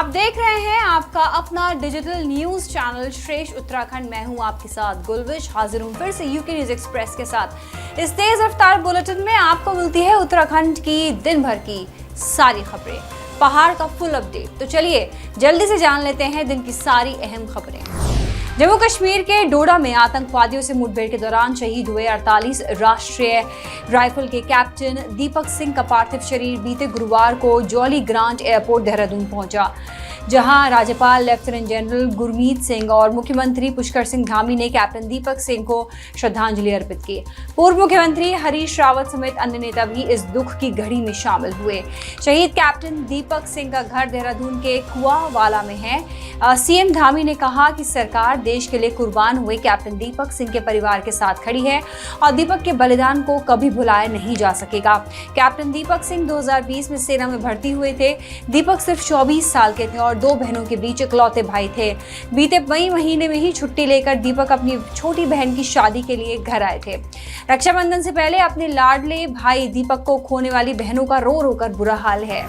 देख रहे हैं आपका अपना डिजिटल न्यूज चैनल श्रेष्ठ उत्तराखंड। मैं हूं आपके साथ गुलविश, हाजिर हूं फिर से यूके न्यूज एक्सप्रेस के साथ। इस तेज रफ्तार बुलेटिन में आपको मिलती है उत्तराखंड की दिन भर की सारी खबरें, पहाड़ का फुल अपडेट। तो चलिए जल्दी से जान लेते हैं दिन की सारी अहम खबरें। जम्मू कश्मीर के डोडा में आतंकवादियों से मुठभेड़ के दौरान शहीद हुए 48 राष्ट्रीय राइफल के कैप्टन दीपक सिंह का पार्थिव शरीर बीते गुरुवार को जॉली ग्रांट एयरपोर्ट देहरादून पहुंचा, जहां राज्यपाल लेफ्टिनेंट जनरल गुरमीत सिंह और मुख्यमंत्री पुष्कर सिंह धामी ने कैप्टन दीपक सिंह को श्रद्धांजलि अर्पित की। पूर्व मुख्यमंत्री हरीश रावत समेत अन्य नेता भी इस दुख की घड़ी में शामिल हुए। शहीद कैप्टन दीपक सिंह का घर देहरादून के कुआवाला में है। सीएम धामी ने कहा कि सरकार देश के लिए कुर्बान हुए कैप्टन दीपक सिंह के परिवार के साथ खड़ी है और दीपक के बलिदान को कभी भुलाया नहीं जा सकेगा। कैप्टन दीपक सिंह 2020 में सेना में भर्ती हुए थे। दीपक सिर्फ 24 साल के थे और 2 बहनों के बीच इकलौते भाई थे। बीते मई महीने में ही छुट्टी लेकर दीपक अपनी छोटी बहन की शादी के लिए घर आए थे। रक्षाबंधन से पहले अपने लाडले भाई दीपक को खोने वाली बहनों का रो रो कर बुरा हाल है।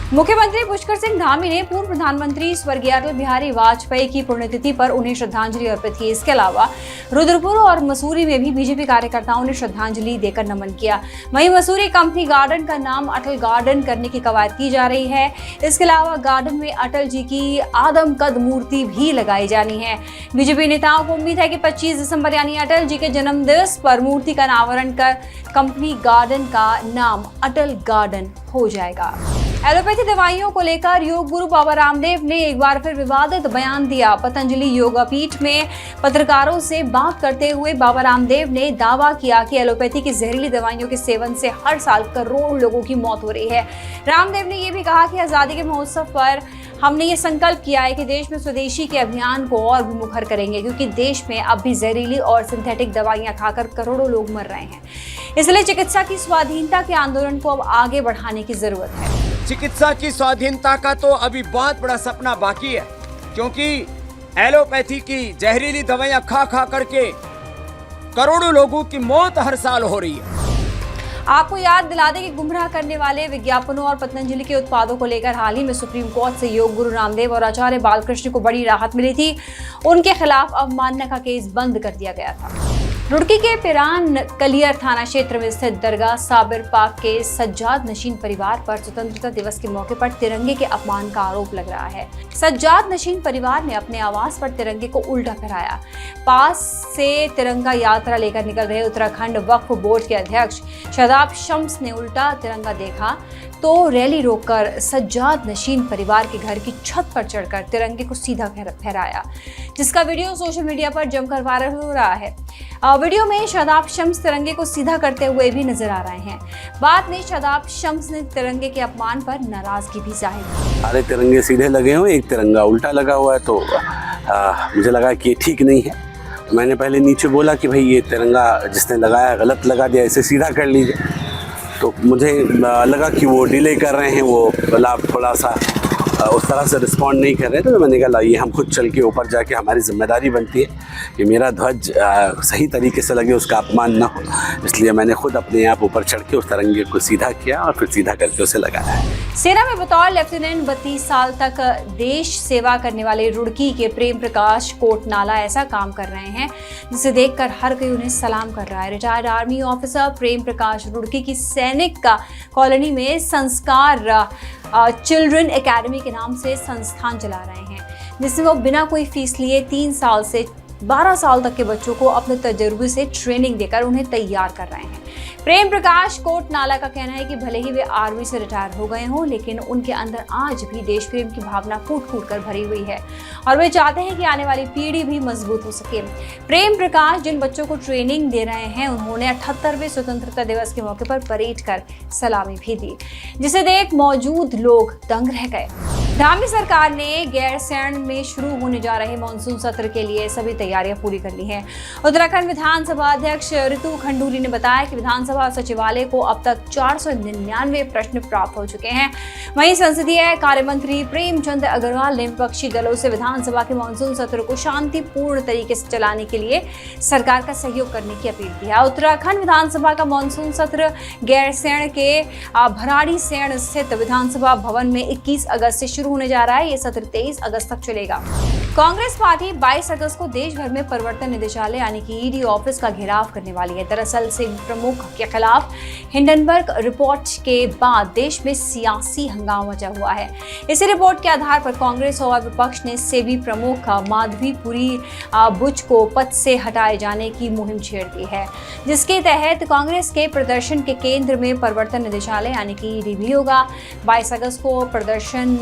मुख्यमंत्री पुष्कर सिंह धामी ने पूर्व प्रधानमंत्री स्वर्गीय अटल बिहारी वाजपेयी की पुण्यतिथि पर उन्हें श्रद्धांजलि अर्पित की। इसके अलावा रुद्रपुर और मसूरी में भी बीजेपी कार्यकर्ताओं ने श्रद्धांजलि देकर नमन किया। वहीं मसूरी कंपनी गार्डन का नाम अटल गार्डन करने की कवायद की जा रही है। इसके अलावा गार्डन में अटल जी की आदमकद मूर्ति भी लगाई जानी है। बीजेपी नेताओं को उम्मीद है कि 25 दिसंबर यानी अटल जी के जन्म दिवस पर मूर्ति का अनावरण कर कंपनी गार्डन का नाम अटल गार्डन हो जाएगा। एलोपैथी दवाइयों को लेकर योग गुरु बाबा रामदेव ने एक बार फिर विवादित बयान दिया। पतंजलि योगापीठ में पत्रकारों से बात करते हुए बाबा रामदेव ने दावा किया कि एलोपैथी की जहरीली दवाइयों के सेवन से हर साल करोड़ों लोगों की मौत हो रही है। रामदेव ने यह भी कहा कि आजादी के महोत्सव पर हमने ये संकल्प किया है कि देश में स्वदेशी के अभियान को और भी मुखर करेंगे, क्योंकि देश में अब भी जहरीली और सिंथेटिक दवाइयां खाकर करोड़ों लोग मर रहे हैं। इसलिए चिकित्सा की स्वाधीनता के आंदोलन को अब आगे बढ़ाने की जरूरत है। चिकित्सा की स्वाधीनता का तो अभी बहुत बड़ा सपना बाकी है, क्योंकि एलोपैथी की जहरीली दवाइयां खा खा करके करोड़ों लोगों की मौत हर साल हो रही है। आपको याद दिला दें कि गुमराह करने वाले विज्ञापनों और पतंजलि के उत्पादों को लेकर हाल ही में सुप्रीम कोर्ट से योग गुरु रामदेव और आचार्य बालकृष्ण को बड़ी राहत मिली थी। उनके खिलाफ अवमानना का केस बंद कर दिया गया था। रुड़की के पिरान कलियर थाना क्षेत्र में स्थित दरगाह साबिर पाक के सज्जाद नशीन परिवार पर स्वतंत्रता दिवस के मौके पर तिरंगे के अपमान का आरोप लग रहा है। सज्जाद नशीन परिवार ने अपने आवास पर तिरंगे को उल्टा फहराया। पास से तिरंगा यात्रा लेकर निकल रहे उत्तराखंड वक्फ बोर्ड के अध्यक्ष शादाब शम्स ने उल्टा तिरंगा देखा तो रैली रोककर सज्जाद नशीन परिवार के घर की छत पर चढ़कर तिरंगे को सीधा फहराया, जिसका वीडियो सोशल मीडिया पर जमकर वायरल हो रहा है। वीडियो में शादाब शम्स तिरंगे को सीधा करते हुए भी नजर आ रहे हैं। बाद में शादाब शम्स ने तिरंगे के अपमान पर नाराजगी भी जाहिर की। सारे तिरंगे सीधे लगे हुए, एक तिरंगा उल्टा लगा हुआ है, तो मुझे लगा कि ये ठीक नहीं है। मैंने पहले नीचे बोला कि भाई ये तिरंगा जिसने लगाया गलत लगा दिया, इसे सीधा कर लीजिए। तो मुझे लगा कि वो डिले कर रहे हैं, वो थोड़ा सा उस तरह से रिस्पॉन्ड नहीं कर रहे थे। तो मैंने कहा ये हम खुद चल के ऊपर जाके, हमारी जिम्मेदारी बनती है कि मेरा ध्वज सही तरीके से लगे, उसका अपमान ना हो। इसलिए मैंने खुद अपने आप ऊपर चढ़ के उस तिरंगे को सीधा किया और फिर सीधा करके उसे लगाया। सेना में बतौर लेफ्टिनेंट 32 साल तक देश सेवा करने वाले रुड़की के प्रेम प्रकाश कोटनाला ऐसा काम कर रहे हैं जिसे देखकर हर कोई उन्हें सलाम कर रहा है। Retired army officer Prem Prakash Roorkee की सैनिक का कॉलोनी में संस्कार चिल्ड्रन एकेडमी के नाम से संस्थान चला रहे हैं, जिसमें वो बिना कोई फीस लिए 3 साल से 12 साल तक के बच्चों को अपने तजुर्बे से ट्रेनिंग देकर उन्हें तैयार कर रहे हैं। प्रेम प्रकाश कोटनाला का कहना है कि भले ही वे आर्मी से रिटायर हो गए हों, लेकिन उनके अंदर आज भी देश प्रेम की भावना फूट फूट कर भरी हुई है और वे चाहते हैं कि आने वाली पीढ़ी भी मजबूत हो सके। प्रेम प्रकाश जिन बच्चों को ट्रेनिंग दे रहे हैं, उन्होंने 78वें स्वतंत्रता दिवस के मौके पर परेड कर सलामी भी दी, जिसे देख मौजूद लोग दंग रह गए। धामी सरकार ने गैरसैंण में शुरू होने जा रहे मानसून सत्र के लिए सभी तैयारियां पूरी कर ली हैं। उत्तराखंड विधानसभा अध्यक्ष ऋतु खंडूरी ने बताया कि विधानसभा सचिवालय को अब तक 499 प्रश्न प्राप्त हो चुके हैं। वहीं संसदीय कार्य मंत्री प्रेमचंद अग्रवाल ने विपक्षी दलों से विधानसभा के मानसून सत्र को शांतिपूर्ण तरीके से चलाने के लिए सरकार का सहयोग करने की अपील की है। उत्तराखंड विधानसभा का मानसून सत्र गैरसैंण के भराड़ीसैंण स्थित विधानसभा भवन में 21 अगस्त से शुरू शुरू होने जा रहा है। ये सत्र 23 अगस्त तक चलेगा। कांग्रेस पार्टी 22 अगस्त को देश भर में प्रवर्तन निदेशालय यानी कि ईडी ऑफिस का घेराव करने वाली है। दरअसल सेबी प्रमुख के खिलाफ हिंडनबर्ग रिपोर्ट के बाद देश में सियासी हंगामा मचा हुआ है। इसी रिपोर्ट के आधार पर कांग्रेस और विपक्ष ने सेबी प्रमुख माधवीपुरी बुच को पद से हटाए जाने की मुहिम छेड़ दी है, जिसके तहत कांग्रेस के प्रदर्शन के केंद्र में प्रवर्तन निदेशालय यानी कि ईडी भी होगा। 22 अगस्त को प्रदर्शन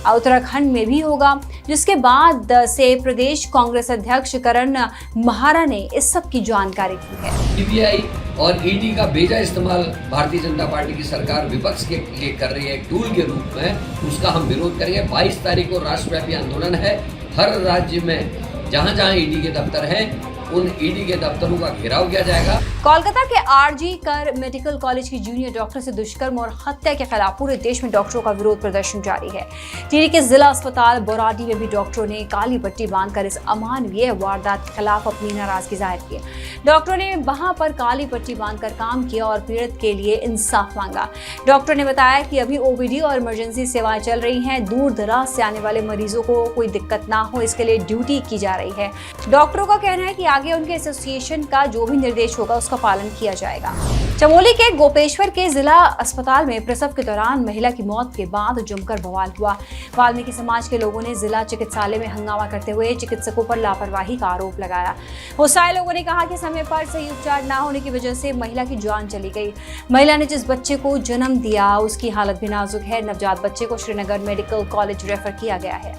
उत्तराखंड में भी होगा, जिसके बाद से प्रदेश कांग्रेस अध्यक्ष करण महारा ने इस सब की जानकारी दी है। सीबीआई और ईडी का बेजा इस्तेमाल भारतीय जनता पार्टी की सरकार विपक्ष के लिए कर रही है एक टूल के रूप में, उसका हम विरोध करेंगे। 22 तारीख को राष्ट्रव्यापी आंदोलन है। हर राज्य में जहां जहां ईडी के दफ्तर हैं उन ईडी के दफ्तरों का घेराव किया जाएगा। कोलकाता के आरजी कर मेडिकल कॉलेज की जूनियर डॉक्टर से दुष्कर्म और हत्या के खिलाफ पूरे देश में डॉक्टरों का विरोध प्रदर्शन जारी है। टिहरी के जिला अस्पताल बोराडी में भी डॉक्टरों ने काली पट्टी बांधकर इस अमानवीय वारदात के खिलाफ अपनी नाराजगी जाहिर की। डॉक्टरों ने वहां पर काली पट्टी बांधकर काम किया और पीड़ित के लिए इंसाफ मांगा। डॉक्टर ने बताया कि अभी ओपीडी और इमरजेंसी सेवाएं चल रही हैं। दूर दराज से आने वाले मरीजों को कोई दिक्कत ना हो, इसके लिए ड्यूटी की जा रही है। डॉक्टरों का कहना है कि आगे उनके एसोसिएशन का जो भी निर्देश होगा उसका पालन किया जाएगा। चमोली के गोपेश्वर के जिला अस्पताल में प्रसव के दौरान महिला की मौत के बाद जमकर बवाल हुआ। वाल्मीकि समाज के लोगों ने जिला चिकित्सालय में हंगामा करते हुए चिकित्सकों पर लापरवाही का आरोप लगाया। गुस्साए लोगों ने कहा कि समय पर सही उपचार न होने की वजह से महिला की जान चली गई। महिला ने जिस बच्चे को जन्म दिया उसकी हालत भी नाजुक है। नवजात बच्चे को श्रीनगर मेडिकल कॉलेज रेफर किया गया है।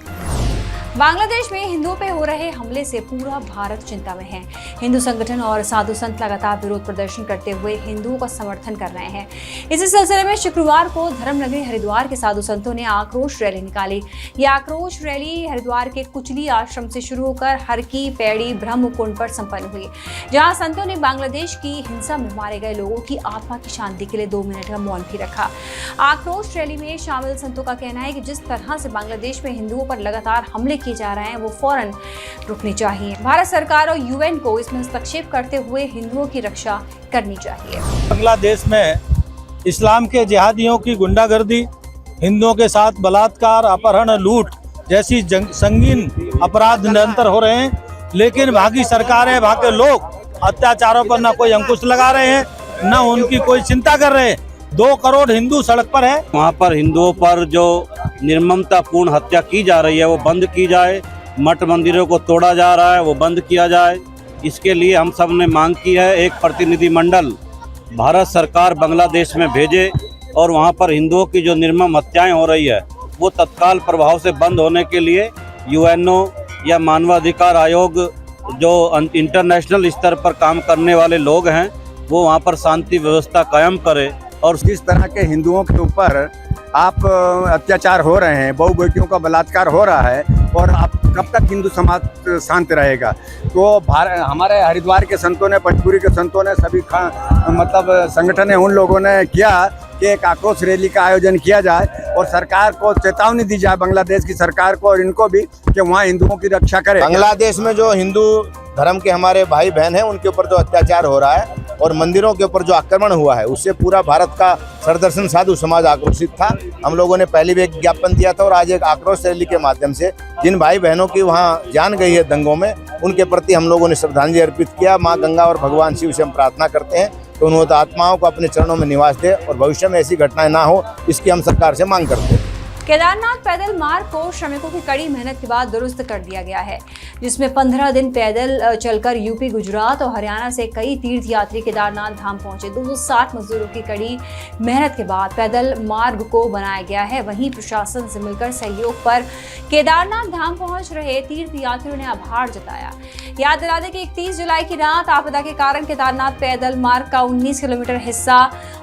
बांग्लादेश में हिंदुओं पे हो रहे हमले से पूरा भारत चिंता में है। हिंदू संगठन और साधु संत लगातार विरोध प्रदर्शन करते हुए हिंदुओं का समर्थन कर रहे हैं। इसी सिलसिले में शुक्रवार को धर्मनगरी हरिद्वार के साधु संतों ने आक्रोश रैली निकाली। ये आक्रोश रैली हरिद्वार के कुचली आश्रम से शुरू होकर हरकी पैड़ी ब्रह्म कुंड पर संपन्न हुई, जहां संतों ने बांग्लादेश की हिंसा में मारे गए लोगों की आत्मा की शांति के लिए 2 मिनट का मौन भी रखा। आक्रोश रैली में शामिल संतों का कहना है कि जिस तरह से बांग्लादेश में हिंदुओं पर लगातार हमले किए जा रहे हैं वो फौरन रुकने चाहिए। भारत सरकार और यूएन को इसमें हस्तक्षेप करते हुए हिंदुओं की रक्षा करनी चाहिए। बांग्लादेश में इस्लाम के जिहादियों की गुंडागर्दी, हिंदुओं के साथ बलात्कार, अपहरण, लूट जैसी संगीन अपराध निरंतर हो रहे हैं, लेकिन वहाँ की सरकारें, वहाँ के लोग अत्याचारों पर न कोई अंकुश लगा रहे हैं, न उनकी कोई चिंता कर रहे हैं। 2 करोड़ हिंदू सड़क पर है। वहाँ पर हिंदुओं पर जो निर्ममतापूर्ण हत्या की जा रही है वो बंद की जाए। मठ मंदिरों को तोड़ा जा रहा है वो बंद किया जाए। इसके लिए हम सब ने मांग की है एक प्रतिनिधिमंडल भारत सरकार बांग्लादेश में भेजे और वहाँ पर हिंदुओं की जो निर्मम हत्याएं हो रही है वो तत्काल प्रभाव से बंद होने के लिए यूएनओ या मानवाधिकार आयोग जो इंटरनेशनल स्तर पर काम करने वाले लोग हैं वो वहाँ पर शांति व्यवस्था कायम करे। और जिस तरह के हिंदुओं के ऊपर आप अत्याचार हो रहे हैं, बहु बेटियों का बलात्कार हो रहा है, और आप कब तक हिंदू समाज शांत रहेगा। तो हमारे हरिद्वार के संतों ने, पचपुरी के संतों ने, सभी मतलब संगठन है, उन लोगों ने किया कि एक आक्रोश रैली का आयोजन किया जाए और सरकार को चेतावनी दी जाए, बांग्लादेश की सरकार को और इनको भी, कि वहाँ हिंदुओं की रक्षा करें। बांग्लादेश में जो हिंदू धर्म के हमारे भाई बहन हैं उनके ऊपर जो अत्याचार हो रहा है और मंदिरों के ऊपर जो आक्रमण हुआ है उससे पूरा भारत का सरदर्शन साधु समाज आक्रोशित था। हम लोगों ने पहले भी एक ज्ञापन दिया था और आज एक आक्रोश रैली के माध्यम से जिन भाई बहनों की वहाँ जान गई है दंगों में, उनके प्रति हम लोगों ने श्रद्धांजलि अर्पित किया। माँ गंगा और भगवान शिव से हम प्रार्थना करते हैं तो उन्होंने आत्माओं को अपने चरणों में निवास दे और भविष्य में ऐसी घटनाएं ना हो, इसकी हम सरकार से मांग करते हैं। केदारनाथ पैदल मार्ग को श्रमिकों की कड़ी मेहनत के बाद दुरुस्त कर दिया गया है, जिसमें 15 दिन पैदल चलकर यूपी, गुजरात और हरियाणा से कई तीर्थयात्री केदारनाथ धाम पहुंचे। 260 मजदूरों की कड़ी मेहनत के बाद पैदल मार्ग को बनाया गया है। वहीं प्रशासन से मिलकर सहयोग पर केदारनाथ धाम पहुंच रहे तीर्थयात्रियों ने आभार जताया। याद दिला दें कि 31 जुलाई की रात आपदा के कारण केदारनाथ पैदल मार्ग का 19 किलोमीटर हिस्सा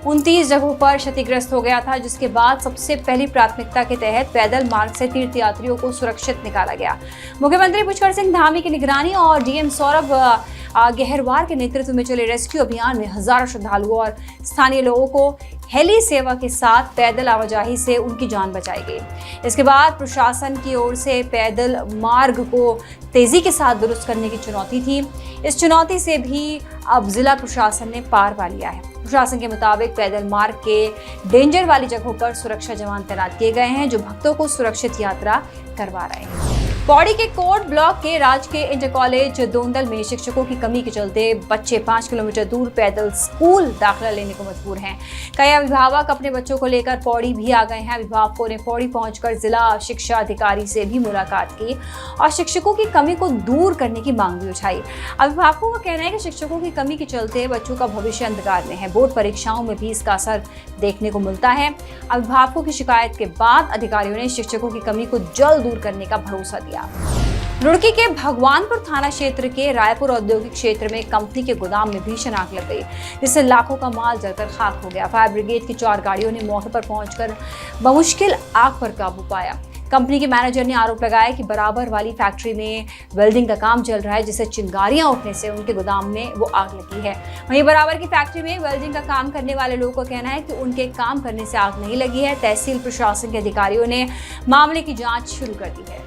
29 जगहों पर क्षतिग्रस्त हो गया था, जिसके बाद सबसे पहली प्राथमिकता के तहत पैदल मार्ग से तीर्थयात्रियों को सुरक्षित निकाला गया। मुख्यमंत्री पुष्कर सिंह धामी की निगरानी और डीएम सौरभ गहरवार के नेतृत्व में चले रेस्क्यू अभियान में हजारों श्रद्धालुओं और स्थानीय लोगों को हेली सेवा के साथ पैदल आवाजाही से उनकी जान बचाई गई। इसके बाद प्रशासन की ओर से पैदल मार्ग को तेजी के साथ दुरुस्त करने की चुनौती थी। इस चुनौती से भी अब जिला प्रशासन ने पार पा लिया है। प्रशासन के मुताबिक पैदल मार्ग के डेंजर वाली जगहों पर सुरक्षा जवान तैनात किए गए हैं जो भक्तों को सुरक्षित यात्रा करवा रहे हैं। पौड़ी के कोट ब्लॉक के राजकीय इंटर कॉलेज दोंदल में शिक्षकों की कमी के चलते बच्चे 5 किलोमीटर दूर पैदल स्कूल दाखिला लेने को मजबूर हैं। कई अभिभावक अपने बच्चों को लेकर पौड़ी भी आ गए हैं। अभिभावकों ने पौड़ी पहुंचकर जिला शिक्षा अधिकारी से भी मुलाकात की और शिक्षकों की कमी को दूर करने की मांग भी उठाई। अभिभावकों का कहना है कि शिक्षकों की कमी के चलते बच्चों का भविष्य अंधकार में है। बोर्ड परीक्षाओं में भी इसका असर देखने को मिलता है। अभिभावकों की शिकायत के बाद अधिकारियों ने शिक्षकों की कमी को जल्द दूर करने का भरोसा दिया। रुड़की के भगवानपुर थाना क्षेत्र के रायपुर औद्योगिक क्षेत्र में कंपनी के गोदाम में भीषण आग लग गई, जिससे लाखों का माल जलकर खाक हो गया। फायर ब्रिगेड की 4 गाड़ियों ने मौके पर पहुंचकर बमुश्किल आग पर काबू पाया। कंपनी के मैनेजर ने आरोप लगाया कि बराबर वाली फैक्ट्री में वेल्डिंग का काम चल रहा है, जिससे चिंगारियां उठने से उनके गोदाम में वो आग लगी है। वहीं बराबर की फैक्ट्री में वेल्डिंग का काम करने वाले लोगों का कहना है कि उनके काम करने से आग नहीं लगी है। तहसील प्रशासन के अधिकारियों ने मामले की जांच शुरू कर दी है।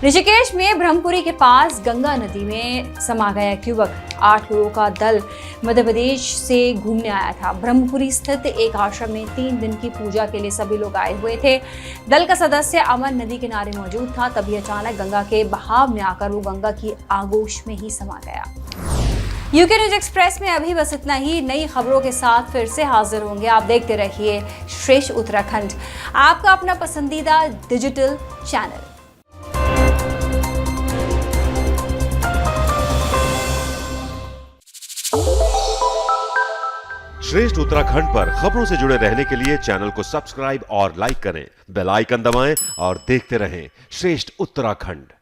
ऋषिकेश में ब्रह्मपुरी के पास गंगा नदी में समा गया एक युवक। 8 लोगों का दल मध्य प्रदेश से घूमने आया था। ब्रह्मपुरी स्थित एक आश्रम में 3 दिन की पूजा के लिए सभी लोग आए हुए थे। दल का सदस्य अमन नदी किनारे मौजूद था, तभी अचानक गंगा के बहाव में आकर वो गंगा की आगोश में ही समा गया। यूके न्यूज एक्सप्रेस में अभी बस इतना ही। नई खबरों के साथ फिर से हाजिर होंगे। आप देखते रहिए श्रेष्ठ उत्तराखंड, आपका अपना पसंदीदा डिजिटल चैनल। श्रेष्ठ उत्तराखंड पर खबरों से जुड़े रहने के लिए चैनल को सब्सक्राइब और लाइक करें, बेल आइकन दबाएं और देखते रहें श्रेष्ठ उत्तराखंड।